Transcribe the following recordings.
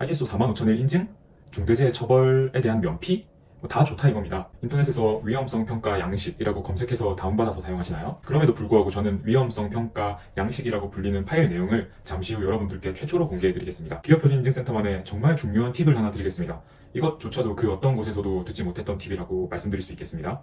ISO 45001 인증, 중대재해 처벌에 대한 면피, 다 좋다 이겁니다. 인터넷에서 위험성 평가 양식이라고 검색해서 다운받아서 사용하시나요? 그럼에도 불구하고 저는 위험성 평가 양식이라고 불리는 파일 내용을 잠시 후 여러분들께 최초로 공개해드리겠습니다. 기업표준인증센터만의 정말 중요한 팁을 하나 드리겠습니다. 이것조차도 그 어떤 곳에서도 듣지 못했던 팁이라고 말씀드릴 수 있겠습니다.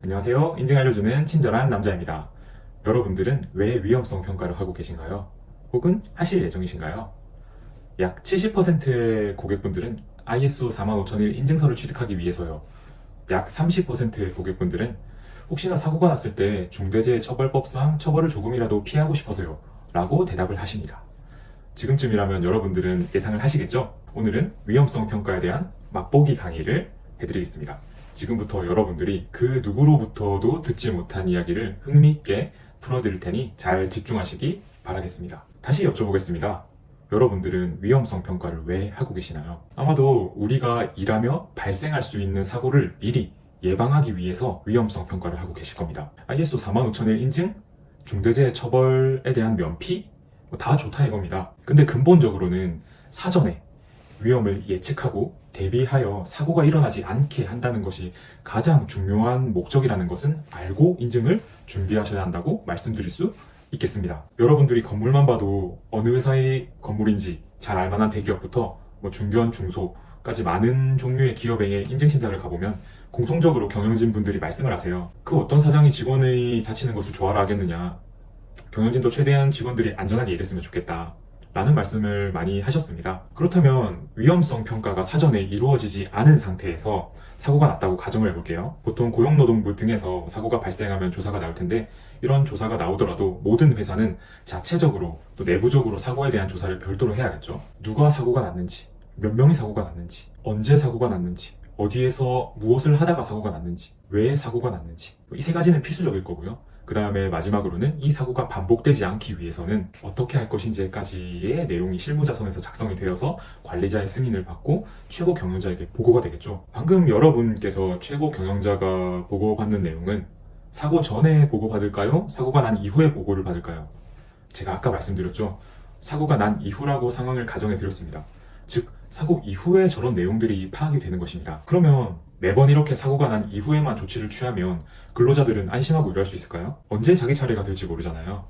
안녕하세요. 인증 알려주는 친절한 남자입니다. 여러분들은 왜 위험성 평가를 하고 계신가요? 혹은 하실 예정이신가요? 약 70%의 고객분들은 ISO 45001 인증서를 취득하기 위해서요. 약 30%의 고객분들은 혹시나 사고가 났을 때 중대재해처벌법상 처벌을 조금이라도 피하고 싶어서요. 라고 대답을 하십니다. 지금쯤이라면 여러분들은 예상을 하시겠죠? 오늘은 위험성 평가에 대한 맛보기 강의를 해드리겠습니다. 지금부터 여러분들이 그 누구로부터도 듣지 못한 이야기를 흥미있게 풀어드릴 테니 잘 집중하시기 바라겠습니다. 다시 여쭤보겠습니다. 여러분들은 위험성 평가를 왜 하고 계시나요? 아마도 우리가 일하며 발생할 수 있는 사고를 미리 예방하기 위해서 위험성 평가를 하고 계실 겁니다. ISO 45001 인증, 중대재해 처벌에 대한 면피, 다 좋다 이겁니다. 근데 근본적으로는 사전에 위험을 예측하고 대비하여 사고가 일어나지 않게 한다는 것이 가장 중요한 목적이라는 것은 알고 인증을 준비하셔야 한다고 말씀드릴 수 있겠습니다. 여러분들이 건물만 봐도 어느 회사의 건물인지 잘 알만한 대기업부터 중견, 중소까지 많은 종류의 기업의 인증심사를 가보면 공통적으로 경영진 분들이 말씀을 하세요. 그 어떤 사장이 직원의 다치는 것을 좋아라 하겠느냐. 경영진도 최대한 직원들이 안전하게 일했으면 좋겠다. 라는 말씀을 많이 하셨습니다. 그렇다면 위험성 평가가 사전에 이루어지지 않은 상태에서 사고가 났다고 가정을 해볼게요. 보통 고용노동부 등에서 사고가 발생하면 조사가 나올 텐데 이런 조사가 나오더라도 모든 회사는 자체적으로 또 내부적으로 사고에 대한 조사를 별도로 해야겠죠. 누가 사고가 났는지, 몇 명이 사고가 났는지, 언제 사고가 났는지, 어디에서 무엇을 하다가 사고가 났는지, 왜 사고가 났는지 이 세 가지는 필수적일 거고요. 그 다음에 마지막으로는 이 사고가 반복되지 않기 위해서는 어떻게 할 것인지까지의 내용이 실무자선에서 작성이 되어서 관리자의 승인을 받고 최고 경영자에게 보고가 되겠죠. 방금 여러분께서 최고 경영자가 보고받는 내용은 사고 전에 보고받을까요? 사고가 난 이후에 보고를 받을까요? 제가 아까 말씀드렸죠. 사고가 난 이후라고 상황을 가정해 드렸습니다. 즉 사고 이후에 저런 내용들이 파악이 되는 것입니다. 그러면 매번 이렇게 사고가 난 이후에만 조치를 취하면 근로자들은 안심하고 일할 수 있을까요? 언제 자기 차례가 될지 모르잖아요.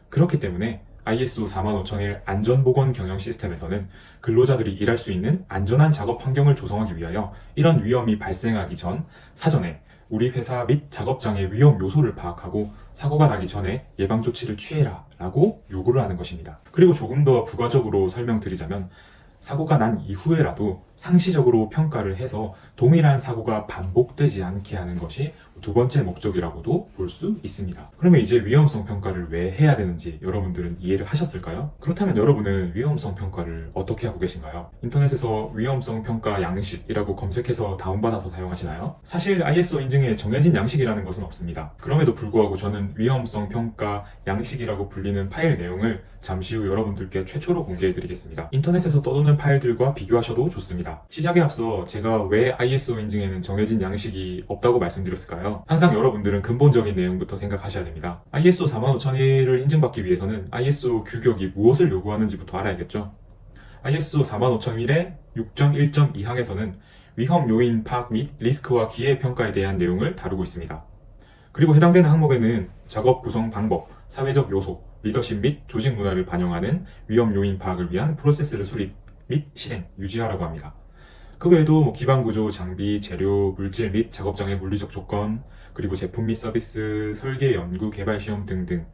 그렇기 때문에 ISO 45001 안전보건 경영 시스템에서는 근로자들이 일할 수 있는 안전한 작업 환경을 조성하기 위하여 이런 위험이 발생하기 전 사전에 우리 회사 및 작업장의 위험 요소를 파악하고 사고가 나기 전에 예방 조치를 취해라 라고 요구를 하는 것입니다. 그리고 조금 더 부가적으로 설명드리자면 사고가 난 이후에라도 상시적으로 평가를 해서 동일한 사고가 반복되지 않게 하는 것이 두 번째 목적이라고도 볼 수 있습니다. 그러면 이제 위험성 평가를 왜 해야 되는지 여러분들은 이해를 하셨을까요? 그렇다면 여러분은 위험성 평가를 어떻게 하고 계신가요? 인터넷에서 위험성 평가 양식이라고 검색해서 다운받아서 사용하시나요? 사실 ISO 인증에 정해진 양식이라는 것은 없습니다. 그럼에도 불구하고 저는 위험성 평가 양식이라고 불리는 파일 내용을 잠시 후 여러분들께 최초로 공개해드리겠습니다. 인터넷에서 떠도는 파일들과 비교하셔도 좋습니다. 시작에 앞서 제가 왜 ISO 인증에는 정해진 양식이 없다고 말씀드렸을까요? 항상 여러분들은 근본적인 내용부터 생각하셔야 됩니다. ISO 45001을 인증받기 위해서는 ISO 규격이 무엇을 요구하는지부터 알아야겠죠. ISO 45001의 6.1.2항에서는 위험 요인 파악 및 리스크와 기회 평가에 대한 내용을 다루고 있습니다. 그리고 해당되는 항목에는 작업 구성 방법, 사회적 요소, 리더십 및 조직 문화를 반영하는 위험 요인 파악을 위한 프로세스를 수립 및 실행, 유지하라고 합니다. 그 외에도 기반 구조, 장비, 재료, 물질 및 작업장의 물리적 조건, 그리고 제품 및 서비스, 설계, 연구, 개발 시험 등등,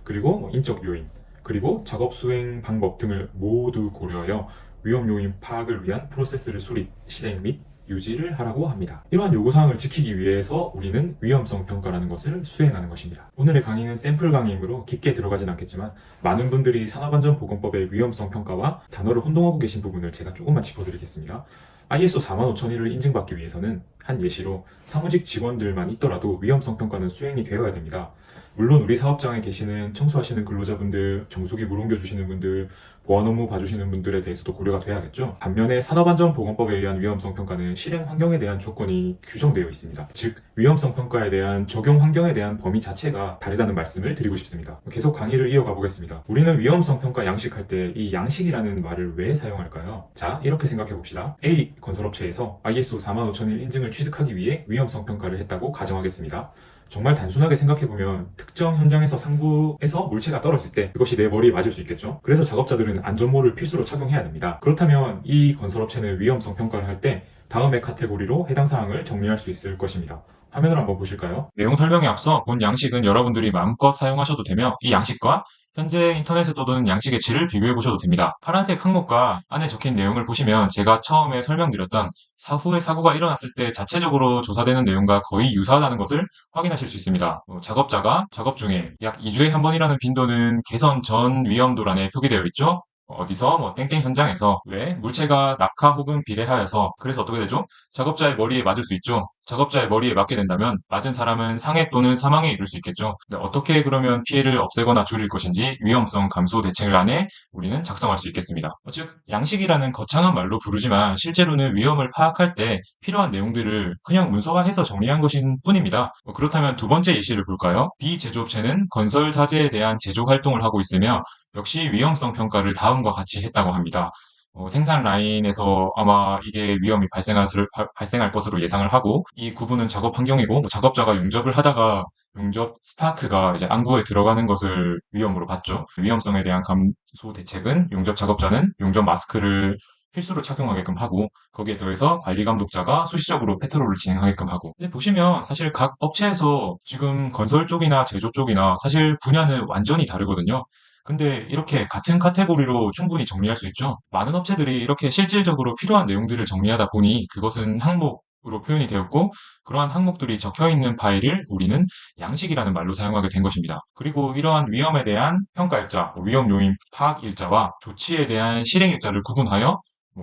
그리고 인적 요인, 그리고 작업 수행 방법 등을 모두 고려하여 위험 요인 파악을 위한 프로세스를 수립, 실행 및 유지를 하라고 합니다. 이러한 요구사항을 지키기 위해서 우리는 위험성 평가라는 것을 수행하는 것입니다. 오늘의 강의는 샘플 강의이므로 깊게 들어가진 않겠지만 많은 분들이 산업안전보건법의 위험성 평가와 단어를 혼동하고 계신 부분을 제가 조금만 짚어드리겠습니다. ISO 45001을 인증받기 위해서는 한 예시로 사무직 직원들만 있더라도 위험성 평가는 수행이 되어야 됩니다. 물론 우리 사업장에 계시는 청소하시는 근로자분들, 정수기 물 옮겨주시는 분들, 보안 업무 봐주시는 분들에 대해서도 고려가 돼야겠죠. 반면에 산업안전보건법에 의한 위험성 평가는 실행 환경에 대한 조건이 규정되어 있습니다. 즉 위험성 평가에 대한 적용 환경에 대한 범위 자체가 다르다는 말씀을 드리고 싶습니다. 계속 강의를 이어가 보겠습니다. 우리는 위험성 평가 양식할 때 이 양식이라는 말을 왜 사용할까요? 자, 이렇게 생각해 봅시다. A 건설업체에서 ISO 45001 인증을 취득하기 위해 위험성 평가를 했다고 가정하겠습니다. 정말 단순하게 생각해보면 특정 현장에서 상부에서 물체가 떨어질 때 그것이 내 머리에 맞을 수 있겠죠. 그래서 작업자들은 안전모를 필수로 착용해야 됩니다. 그렇다면 이 건설업체는 위험성 평가를 할 때 다음의 카테고리로 해당 사항을 정리할 수 있을 것입니다. 화면을 한번 보실까요? 내용 설명에 앞서 본 양식은 여러분들이 마음껏 사용하셔도 되며 이 양식과 현재 인터넷에 떠도는 양식의 질을 비교해 보셔도 됩니다. 파란색 항목과 안에 적힌 내용을 보시면 제가 처음에 설명드렸던 사후에 사고가 일어났을 때 자체적으로 조사되는 내용과 거의 유사하다는 것을 확인하실 수 있습니다. 작업자가 작업 중에 약 2주에 한 번이라는 빈도는 개선 전 위험도란에 표기되어 있죠. 어디서 땡땡 현장에서 왜 물체가 낙하 혹은 비례하여서 그래서 어떻게 되죠? 작업자의 머리에 맞을 수 있죠. 작업자의 머리에 맞게 된다면 맞은 사람은 상해 또는 사망에 이를 수 있겠죠. 근데 어떻게 그러면 피해를 없애거나 줄일 것인지 위험성 감소 대책안에 우리는 작성할 수 있겠습니다. 즉 양식이라는 거창한 말로 부르지만 실제로는 위험을 파악할 때 필요한 내용들을 그냥 문서화해서 정리한 것인 뿐입니다. 그렇다면 두 번째 예시를 볼까요? B 제조업체는 건설 자재에 대한 제조 활동을 하고 있으며 역시 위험성 평가를 다음과 같이 했다고 합니다. 생산 라인에서 아마 이게 위험이 발생할 것으로 예상을 하고 이 구분은 작업 환경이고 작업자가 용접을 하다가 용접 스파크가 이제 안구에 들어가는 것을 위험으로 봤죠. 위험성에 대한 감소 대책은 용접 작업자는 용접 마스크를 필수로 착용하게끔 하고 거기에 더해서 관리 감독자가 수시적으로 패트롤을 진행하게끔 하고 근데 보시면 사실 각 업체에서 지금 건설 쪽이나 제조 쪽이나 사실 분야는 완전히 다르거든요. 근데 이렇게 같은 카테고리로 충분히 정리할 수 있죠. 많은 업체들이 이렇게 실질적으로 필요한 내용들을 정리하다 보니 그것은 항목으로 표현이 되었고 그러한 항목들이 적혀 있는 파일을 우리는 양식이라는 말로 사용하게 된 것입니다. 그리고 이러한 위험에 대한 평가 일자, 위험 요인 파악 일자와 조치에 대한 실행 일자를 구분하여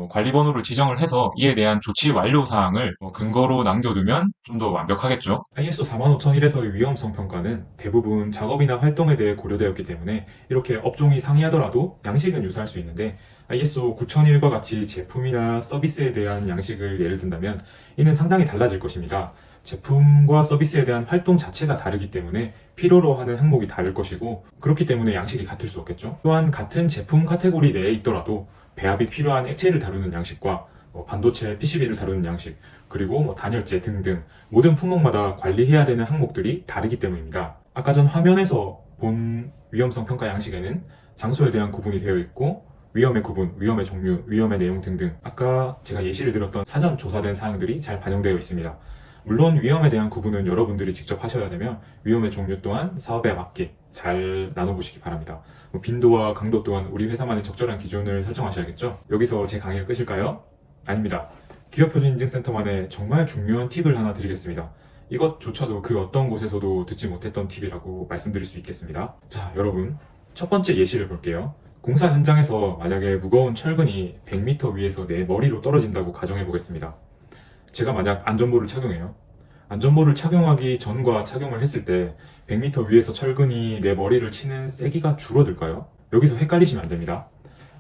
관리 번호를 지정을 해서 이에 대한 조치 완료 사항을 근거로 남겨두면 좀 더 완벽하겠죠. ISO 45001에서의 위험성 평가는 대부분 작업이나 활동에 대해 고려되었기 때문에 이렇게 업종이 상이하더라도 양식은 유사할 수 있는데 ISO 9001과 같이 제품이나 서비스에 대한 양식을 예를 든다면 이는 상당히 달라질 것입니다. 제품과 서비스에 대한 활동 자체가 다르기 때문에 필요로 하는 항목이 다를 것이고 그렇기 때문에 양식이 같을 수 없겠죠. 또한 같은 제품 카테고리 내에 있더라도 배합이 필요한 액체를 다루는 양식과 반도체 PCB를 다루는 양식 그리고 단열재 등등 모든 품목마다 관리해야 되는 항목들이 다르기 때문입니다. 아까 전 화면에서 본 위험성 평가 양식에는 장소에 대한 구분이 되어 있고 위험의 구분, 위험의 종류, 위험의 내용 등등 아까 제가 예시를 들었던 사전 조사된 사항들이 잘 반영되어 있습니다. 물론 위험에 대한 구분은 여러분들이 직접 하셔야 되며 위험의 종류 또한 사업에 맞게 잘 나눠보시기 바랍니다. 빈도와 강도 또한 우리 회사만의 적절한 기준을 설정하셔야겠죠? 여기서 제 강의가 끝일까요? 아닙니다. 기업표준인증센터만의 정말 중요한 팁을 하나 드리겠습니다. 이것조차도 그 어떤 곳에서도 듣지 못했던 팁이라고 말씀드릴 수 있겠습니다. 자, 여러분. 첫 번째 예시를 볼게요. 공사 현장에서 만약에 무거운 철근이 100m 위에서 내 머리로 떨어진다고 가정해 보겠습니다. 제가 만약 안전모를 착용해요. 안전모를 착용하기 전과 착용을 했을 때 100m 위에서 철근이 내 머리를 치는 세기가 줄어들까요? 여기서 헷갈리시면 안 됩니다.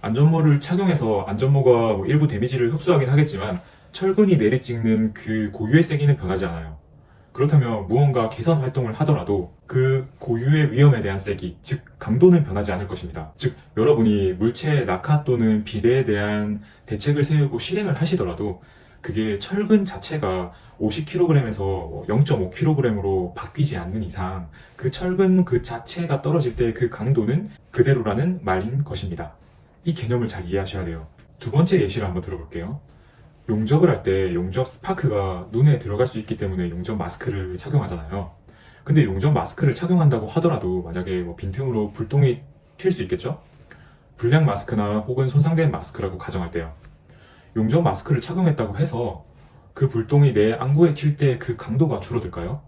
안전모를 착용해서 안전모가 일부 데미지를 흡수하긴 하겠지만 철근이 내리찍는 그 고유의 세기는 변하지 않아요. 그렇다면 무언가 개선 활동을 하더라도 그 고유의 위험에 대한 세기, 즉 강도는 변하지 않을 것입니다. 즉 여러분이 물체의 낙하 또는 비례에 대한 대책을 세우고 실행을 하시더라도 그게 철근 자체가 50kg에서 0.5kg으로 바뀌지 않는 이상 그 철근 그 자체가 떨어질 때 그 강도는 그대로라는 말인 것입니다. 이 개념을 잘 이해하셔야 돼요. 두 번째 예시를 한번 들어볼게요. 용접을 할 때 용접 스파크가 눈에 들어갈 수 있기 때문에 용접 마스크를 착용하잖아요. 근데 용접 마스크를 착용한다고 하더라도 만약에 빈틈으로 불똥이 튈 수 있겠죠? 불량 마스크나 혹은 손상된 마스크라고 가정할 때요. 용접 마스크를 착용했다고 해서 그 불똥이 내 안구에 튈 때 그 강도가 줄어들까요?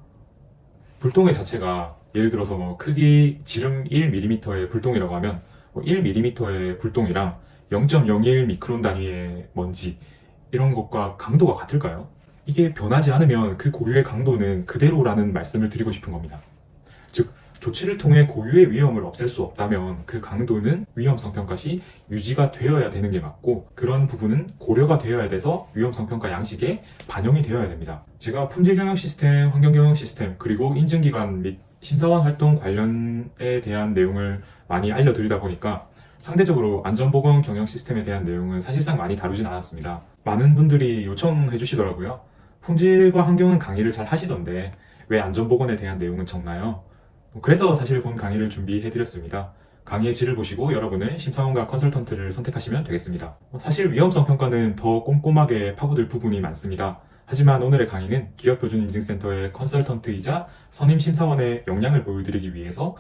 불똥의 자체가 예를 들어서 크기 지름 1mm의 불똥이라고 하면 1mm의 불똥이랑 0.01 미크론 단위의 먼지 이런 것과 강도가 같을까요? 이게 변하지 않으면 그 고유의 강도는 그대로라는 말씀을 드리고 싶은 겁니다. 즉 조치를 통해 고유의 위험을 없앨 수 없다면 그 강도는 위험성 평가 시 유지가 되어야 되는 게 맞고, 그런 부분은 고려가 되어야 돼서 위험성 평가 양식에 반영이 되어야 됩니다. 제가 품질 경영 시스템, 환경 경영 시스템, 그리고 인증기관 및 심사원 활동 관련에 대한 내용을 많이 알려드리다 보니까 상대적으로 안전보건 경영 시스템에 대한 내용은 사실상 많이 다루진 않았습니다. 많은 분들이 요청해 주시더라고요. 품질과 환경은 강의를 잘 하시던데 왜 안전보건에 대한 내용은 적나요? 그래서 사실 본 강의를 준비해 드렸습니다. 강의의 질을 보시고 여러분은 심사원과 컨설턴트를 선택하시면 되겠습니다. 사실 위험성 평가는 더 꼼꼼하게 파고들 부분이 많습니다. 하지만 오늘의 강의는 기업표준인증센터의 컨설턴트이자 선임 심사원의 역량을 보여드리기 위해서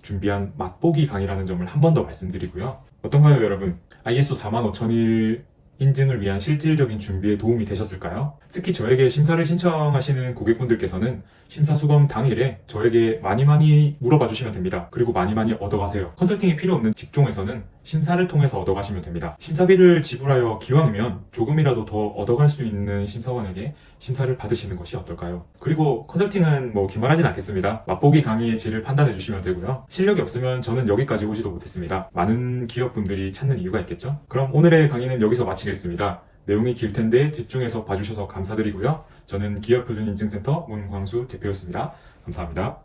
준비한 맛보기 강의라는 점을 한 번 더 말씀드리고요. 어떤가요, 여러분? ISO 45001 인증을 위한 실질적인 준비에 도움이 되셨을까요? 특히 저에게 심사를 신청하시는 고객분들께서는 심사수검 당일에 저에게 많이 물어봐 주시면 됩니다. 그리고 많이 얻어가세요. 컨설팅이 필요 없는 직종에서는 심사를 통해서 얻어가시면 됩니다. 심사비를 지불하여 기왕이면 조금이라도 더 얻어갈 수 있는 심사원에게 심사를 받으시는 것이 어떨까요? 그리고 컨설팅은 기말하진 않겠습니다. 맛보기 강의의 질을 판단해 주시면 되고요. 실력이 없으면 저는 여기까지 오지도 못했습니다. 많은 기업분들이 찾는 이유가 있겠죠? 그럼 오늘의 강의는 여기서 마치겠습니다. 내용이 길 텐데 집중해서 봐주셔서 감사드리고요. 저는 기업표준인증센터 문광수 대표였습니다. 감사합니다.